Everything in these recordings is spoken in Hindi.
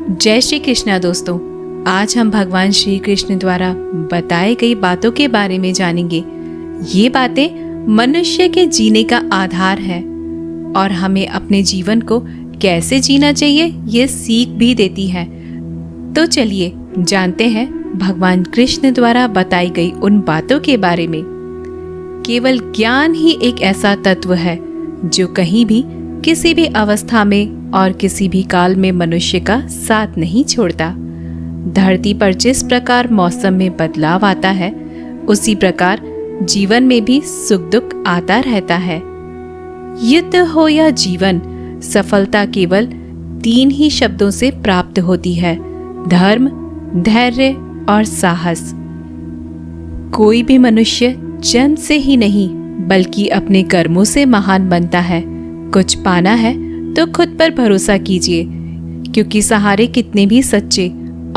जय श्री कृष्णा दोस्तों। आज हम भगवान श्री कृष्ण द्वारा बताई गई बातों के बारे में जानेंगे। ये बातें मनुष्य के जीने का आधार है और हमें अपने जीवन को कैसे जीना चाहिए ये सीख भी देती है। तो चलिए जानते हैं भगवान कृष्ण द्वारा बताई गई उन बातों के बारे में। केवल ज्ञान ही एक ऐसा तत्व है जो कहीं भी, किसी भी अवस्था में और किसी भी काल में मनुष्य का साथ नहीं छोड़ता। धरती पर जिस प्रकार मौसम में बदलाव आता है, उसी प्रकार जीवन में भी सुख दुख आता रहता है। युद्ध हो या जीवन, सफलता केवल 3 ही शब्दों से प्राप्त होती है: धर्म, धैर्य और साहस। कोई भी मनुष्य जन्म से ही नहीं बल्कि अपने कर्मों से महान बनता है। कुछ पाना है तो खुद पर भरोसा कीजिए, क्योंकि सहारे कितने भी सच्चे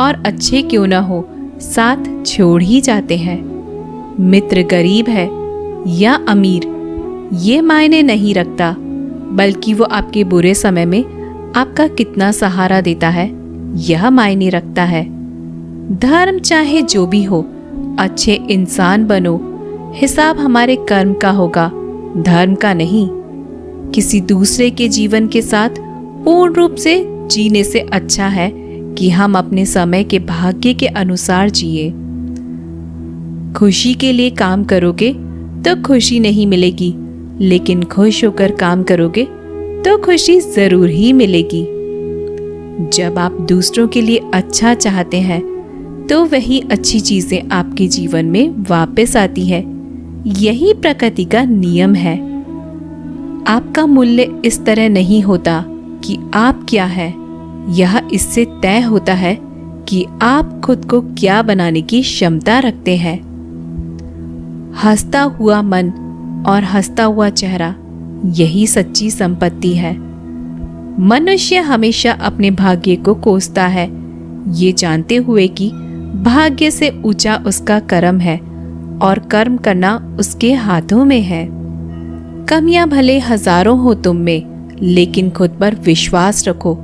और अच्छे क्यों न हो, साथ छोड़ ही जाते हैं। मित्र गरीब है या अमीर, ये मायने नहीं रखता, बल्कि वो आपके बुरे समय में आपका कितना सहारा देता है, यह मायने रखता है। धर्म चाहे जो भी हो, अच्छे इंसान बनो। हिसाब हमारे कर्म का होगा, धर्म का नहीं। किसी दूसरे के जीवन के साथ पूर्ण रूप से जीने से अच्छा है कि हम अपने समय के भाग्य के अनुसार जिए। खुशी के लिए काम करोगे तो खुशी नहीं मिलेगी, लेकिन खुश होकर काम करोगे तो खुशी जरूर ही मिलेगी। जब आप दूसरों के लिए अच्छा चाहते हैं तो वही अच्छी चीजें आपके जीवन में वापस आती है। यही प्रकृति का नियम है। आपका मूल्य इस तरह नहीं होता कि आप क्या हैं, यह इससे तय होता है कि आप खुद को क्या बनाने की क्षमता रखते हैं। हंसता हुआ मन और हंसता हुआ चेहरा, यही सच्ची संपत्ति है। मनुष्य हमेशा अपने भाग्य को कोसता है, ये जानते हुए कि भाग्य से ऊंचा उसका कर्म है और कर्म करना उसके हाथों में है। कमियां भले हजारों हो तुम में, लेकिन खुद पर विश्वास रखो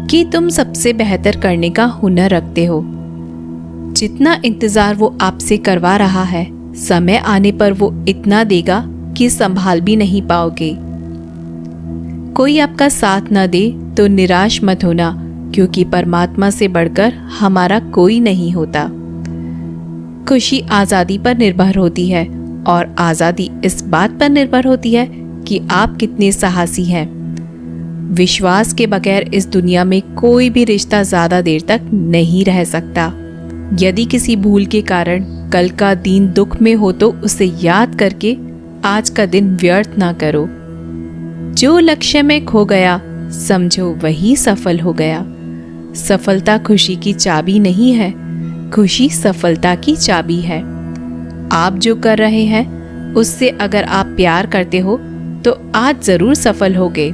कि तुम सबसे बेहतर करने का हुनर रखते हो। जितना इंतजार वो आपसे करवा रहा है, समय आने पर वो इतना देगा कि संभाल भी नहीं पाओगे। कोई आपका साथ न दे तो निराश मत होना, क्योंकि परमात्मा से बढ़कर हमारा कोई नहीं होता। खुशी आजादी पर निर्भर होती है और आजादी इस बात पर निर्भर होती है कि आप कितने साहसी हैं। विश्वास के बगैर इस दुनिया में कोई भी रिश्ता ज्यादा देर तक नहीं रह सकता। यदि किसी भूल के कारण कल का दिन दुख में हो तो उसे याद करके आज का दिन व्यर्थ ना करो। जो लक्ष्य में खो गया, समझो वही सफल हो गया। सफलता खुशी की चाबी नहीं है, खुशी सफलता की चाबी है। आप जो कर रहे हैं उससे अगर आप प्यार करते हो तो आज जरूर सफल होगे।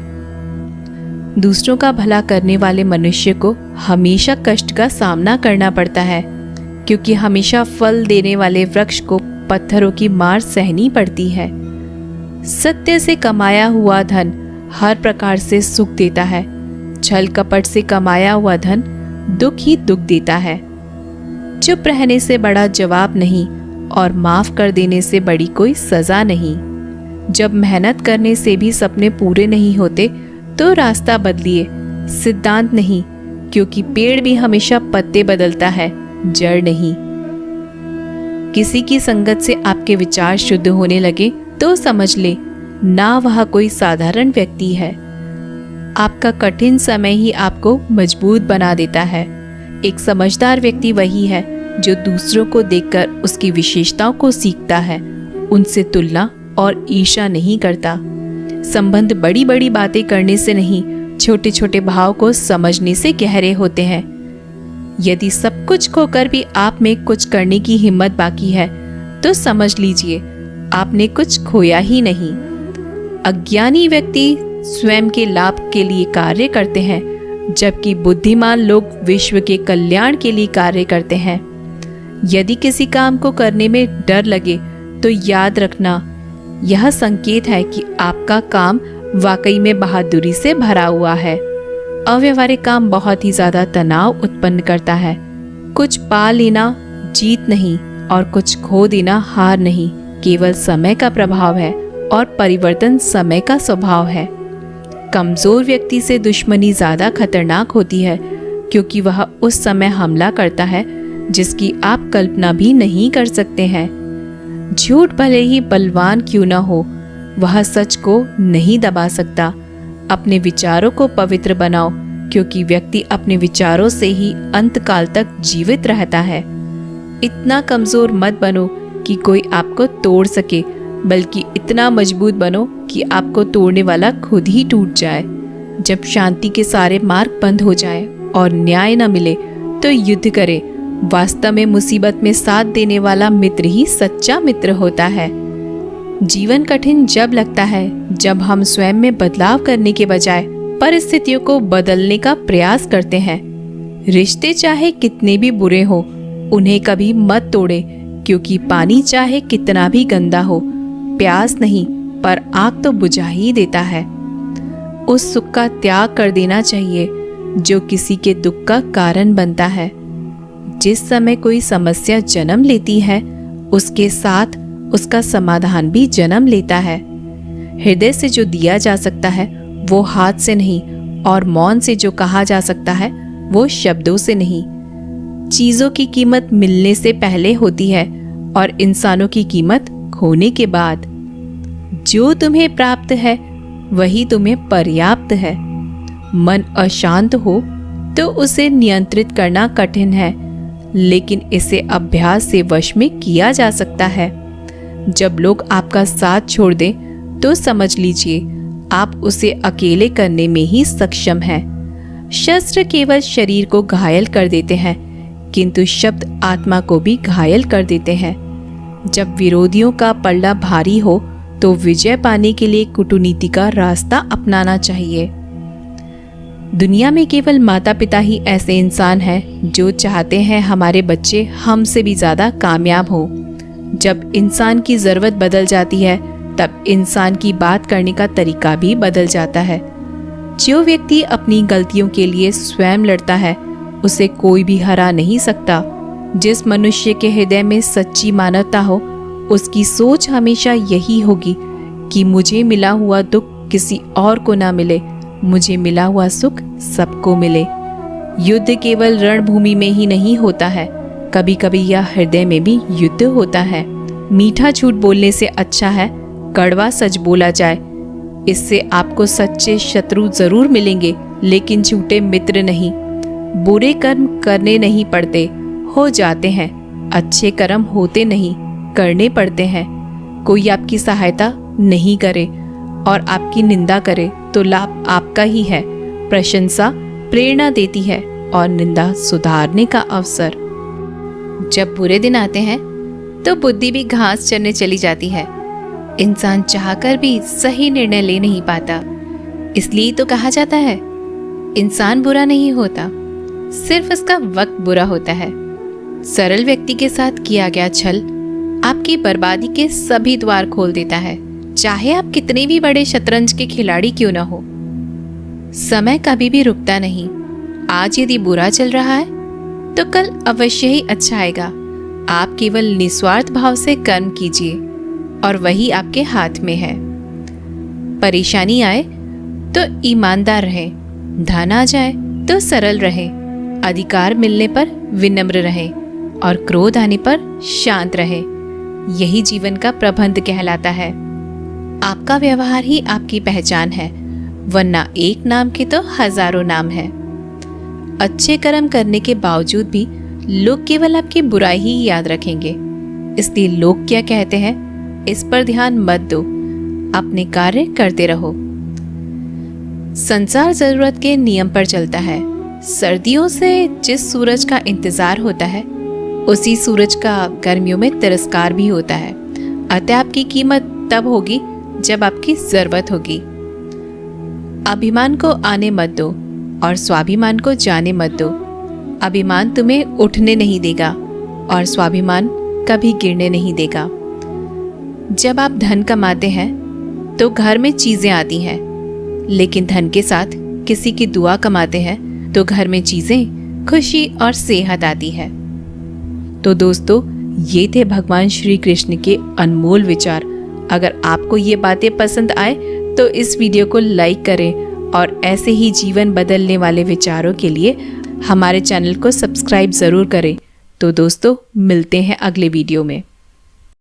दूसरों का भला करने वाले मनुष्य को हमेशा कष्ट का सामना करना पड़ता है, क्योंकि हमेशा फल देने वाले वृक्ष को पत्थरों की मार सहनी पड़ती है। सत्य से कमाया हुआ धन हर प्रकार से सुख देता है, छल कपट से कमाया हुआ धन दुख ही दुख देता है। चुप रहने से बड़ा जवाब नहीं और माफ कर देने से बड़ी कोई सजा नहीं। जब मेहनत करने से भी सपने पूरे नहीं होते तो रास्ता बदलिए, सिद्धांत नहीं, क्योंकि पेड़ भी हमेशा पत्ते बदलता है, जड़ नहीं। किसी की संगत से आपके विचार शुद्ध होने लगे तो समझ ले ना वह कोई साधारण व्यक्ति है। आपका कठिन समय ही आपको मजबूत बना देता है। एक समझदार व्यक्ति वही है जो दूसरों को देखकर उसकी विशेषताओं को सीखता है, उनसे तुलना और ईर्ष्या नहीं करता। संबंध बड़ी बड़ी बातें करने से नहीं, छोटे छोटे भाव को समझने से गहरे होते हैं। यदि सब कुछ खोकर भी आप में कुछ करने की हिम्मत बाकी है तो समझ लीजिए आपने कुछ खोया ही नहीं। अज्ञानी व्यक्ति स्वयं के लाभ के लिए कार्य करते हैं, जबकि बुद्धिमान लोग विश्व के कल्याण के लिए कार्य करते हैं। यदि किसी काम को करने में डर लगे तो याद रखना, यह संकेत है कि आपका काम वाकई में बहादुरी से भरा हुआ है। अव्यवहारिक काम बहुत ही ज्यादा तनाव उत्पन्न करता है। कुछ पा लेना जीत नहीं और कुछ खो देना हार नहीं, केवल समय का प्रभाव है और परिवर्तन समय का स्वभाव है। कमजोर व्यक्ति से दुश्मनी ज्यादा खतरनाक होती है, क्योंकि वह उस समय हमला करता है जिसकी आप कल्पना भी नहीं कर सकते हैं। झूठ भले ही बलवान क्यों न हो, वह सच को नहीं दबा सकता। अपने विचारों को पवित्र बनाओ, क्योंकि व्यक्ति अपने विचारों से ही अंतकाल तक जीवित रहता है। इतना कमजोर मत बनो कि कोई आपको तोड़ सके, बल्कि इतना मजबूत बनो कि आपको तोड़ने वाला खुद ही टूट जाए। जब शांति के सारे मार्ग बंद हो जाए और न्याय न मिले तो युद्ध करे। वास्तव में मुसीबत में साथ देने वाला मित्र ही सच्चा मित्र होता है। जीवन कठिन जब लगता है जब हम स्वयं में बदलाव करने के बजाय परिस्थितियों को बदलने का प्रयास करते हैं। रिश्ते चाहे कितने भी बुरे हो, उन्हें कभी मत तोड़े, क्योंकि पानी चाहे कितना भी गंदा हो, प्यास नहीं पर आग तो बुझा ही देता है। उस सुख का त्याग कर देना चाहिए जो किसी के दुख का कारण बनता है। जिस समय कोई समस्या जन्म लेती है, उसके साथ उसका समाधान भी जन्म लेता है। हृदय से जो दिया जा सकता है वो हाथ से नहीं, और मौन से जो कहा जा सकता है वो शब्दों से नहीं। चीजों की कीमत मिलने से पहले होती है और इंसानों की कीमत खोने के बाद। जो तुम्हें प्राप्त है वही तुम्हें पर्याप्त है। मन अशांत हो तो उसे नियंत्रित करना कठिन है, लेकिन इसे अभ्यास से वश में किया जा सकता है। जब लोग आपका साथ छोड़ दें तो समझ लीजिए आप उसे अकेले करने में ही सक्षम हैं। शस्त्र केवल शरीर को घायल कर देते हैं, किंतु शब्द आत्मा को भी घायल कर देते हैं। जब विरोधियों का पल्ला भारी हो तो विजय पाने के लिए कूटनीति का रास्ता अपनाना चाहिए। दुनिया में केवल माता पिता ही ऐसे इंसान हैं जो चाहते हैं हमारे बच्चे हमसे भी ज्यादा कामयाब हो। जब इंसान की जरूरत बदल जाती है तब इंसान की बात करने का तरीका भी बदल जाता है। जो व्यक्ति अपनी गलतियों के लिए स्वयं लड़ता है उसे कोई भी हरा नहीं सकता। जिस मनुष्य के हृदय में सच्ची मानवता हो, उसकी सोच हमेशा यही होगी कि मुझे मिला हुआ दुख किसी और को ना मिले, मुझे मिला हुआ सुख सबको मिले। युद्ध केवल रणभूमि में ही नहीं होता है, कभी कभी यह हृदय में भी युद्ध होता है। मीठा झूठ बोलने से अच्छा है कड़वा सच बोला जाए। इससे आपको सच्चे शत्रु जरूर मिलेंगे, लेकिन झूठे मित्र नहीं। बुरे कर्म करने नहीं पड़ते, हो जाते हैं। अच्छे कर्म होते नहीं, करने पड़ते हैं। कोई आपकी सहायता नहीं करे और आपकी निंदा करे तो लाभ आपका ही है। प्रशंसा प्रेरणा देती है और निंदा सुधारने का अवसर। जब बुरे दिन आते हैं तो बुद्धि भी घास चरने चली जाती है। इंसान चाहकर भी सही निर्णय ले नहीं पाता। इसलिए तो कहा जाता है इंसान बुरा नहीं होता, सिर्फ उसका वक्त बुरा होता है। सरल व्यक्ति के साथ किया गया छल आपकी बर्बादी के सभी द्वार खोल देता है, चाहे आप कितने भी बड़े शतरंज के खिलाड़ी क्यों ना हो। समय कभी भी रुकता नहीं। आज यदि बुरा चल रहा है तो कल अवश्य ही अच्छा आएगा। आप केवल निस्वार्थ भाव से कर्म कीजिए और वही आपके हाथ में है। परेशानी आए तो ईमानदार रहे, धन आ जाए तो सरल रहे, अधिकार मिलने पर विनम्र रहे और क्रोध आने पर शांत रहे। यही जीवन का प्रबंध कहलाता है। आपका व्यवहार ही आपकी पहचान है, वरना एक नाम के तो हजारों नाम है। अच्छे कर्म करने के बावजूद भी लोग केवल आपकी बुराई ही याद रखेंगे। इसलिए लोग क्या कहते हैं इस पर ध्यान मत दो, अपने कार्य करते रहो। संसार जरूरत के नियम पर चलता है। सर्दियों से जिस सूरज का इंतजार होता है उसी सूरज का गर्मियों में तिरस्कार भी होता है। अतः आपकी कीमत तब होगी जब आपकी जरूरत होगी। अभिमान को आने मत दो और स्वाभिमान को जाने मत दो। अभिमान तुम्हें उठने नहीं देगा और स्वाभिमान कभी गिरने नहीं देगा। जब आप धन कमाते हैं तो घर में चीजें आती हैं, लेकिन धन के साथ किसी की दुआ कमाते हैं तो घर में चीजें, खुशी और सेहत आती है। तो दोस्तों, ये थे भगवान श्री कृष्ण के अनमोल विचार। अगर आपको ये बातें पसंद आए तो इस वीडियो को लाइक करें और ऐसे ही जीवन बदलने वाले विचारों के लिए हमारे चैनल को सब्सक्राइब ज़रूर करें। तो दोस्तों, मिलते हैं अगले वीडियो में।